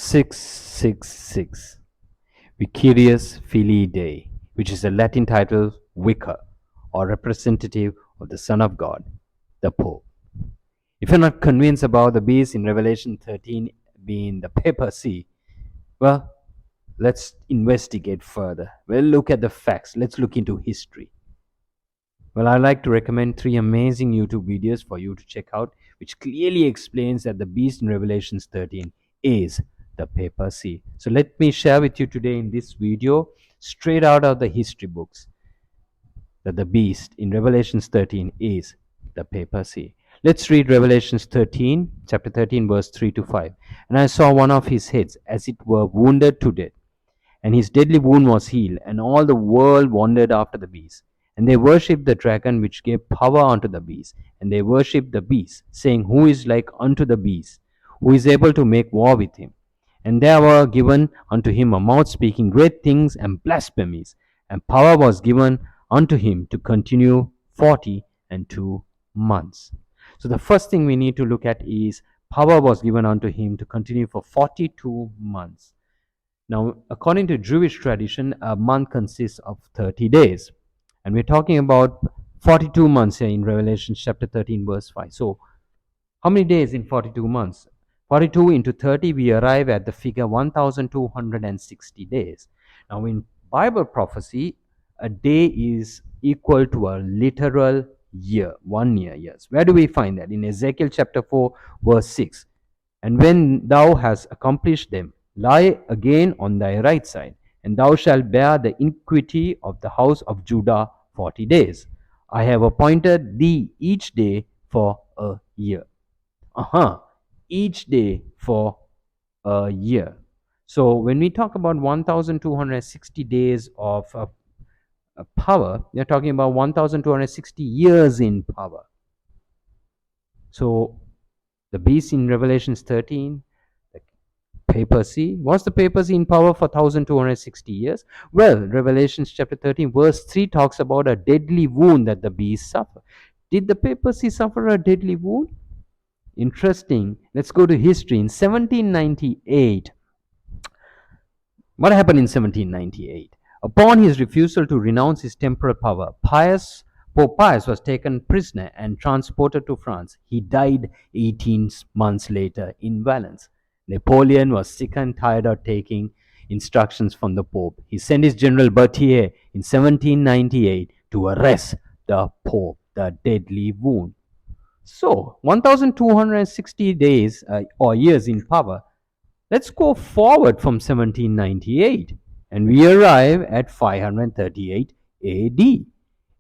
666 Vicarius Filii Dei, which is a Latin title Vicar or representative of the Son of God, the Pope. If you're not convinced about the beast in Revelation 13 being the papacy, well, let's investigate further. We'll look at the facts. Let's look into history. Well, I'd like to recommend three amazing YouTube videos for you to check out, which clearly explains that the beast in Revelation 13 is the papacy. So let me share with you today in this video, straight out of the history books, that the beast in Revelation 13 is the papacy. Let's read Revelation 13, chapter 13, verse 3 to 5. And I saw one of his heads as it were wounded to death, and his deadly wound was healed, and all the world wondered after the beast. And they worshipped the dragon which gave power unto the beast, and they worshipped the beast, saying, Who is like unto the beast? Who is able to make war with him? And there were given unto him a mouth speaking great things and blasphemies, and power was given unto him to continue 42 months. So the first thing we need to look at is power was given unto him to continue for 42 months. Now, according to Jewish tradition, a month consists of 30 days. And we're talking about 42 months here in Revelation chapter 13, verse 5. So, how many days in 42 months? 42 into 30, we arrive at the figure 1,260 days. Now, in Bible prophecy, a day is equal to a literal year, 1 year, yes. Where do we find that? In Ezekiel chapter 4, verse 6. And when thou hast accomplished them, lie again on thy right side, and thou shalt bear the iniquity of the house of Judah 40 days. I have appointed thee each day for a year. Each day for a year. So when we talk about 1,260 days of power, we are talking about 1,260 years in power. So the beast in Revelation 13, the papacy. Was the papacy in power for 1,260 years? Well, Revelation chapter 13, verse 3 talks about a deadly wound that the beast suffered. Did the papacy suffer a deadly wound? Interesting. Let's go to history. In 1798, what happened in 1798? Upon his refusal to renounce his temporal power, Pope Pius was taken prisoner and transported to France. He died 18 months later in Valence. Napoleon was sick and tired of taking instructions from the Pope. He sent his General Berthier in 1798 to arrest the Pope, the deadly wound. So, 1,260 days or years in power. Let's go forward from 1798 and we arrive at 538 AD.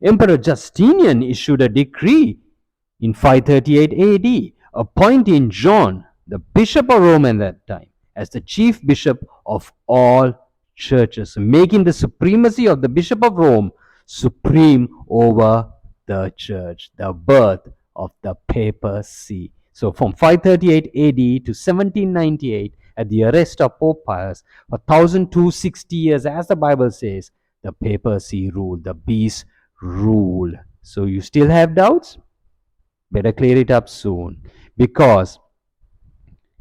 Emperor Justinian issued a decree in 538 AD appointing John, the Bishop of Rome at that time, as the chief bishop of all churches, making the supremacy of the Bishop of Rome supreme over the church, the birth of the papacy. So from 538 AD to 1798, at the arrest of Pope Pius, for 1,260 years, as the Bible says, the papacy ruled, the beast ruled. So you still have doubts? Better clear it up soon, because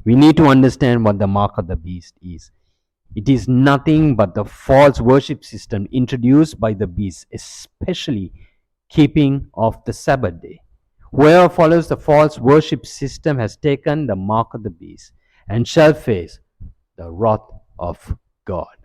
we need to understand what the mark of the beast is. It is nothing but the false worship system introduced by the beast, especially keeping of the Sabbath day. Whoever follows the false worship system has taken the mark of the beast and shall face the wrath of God.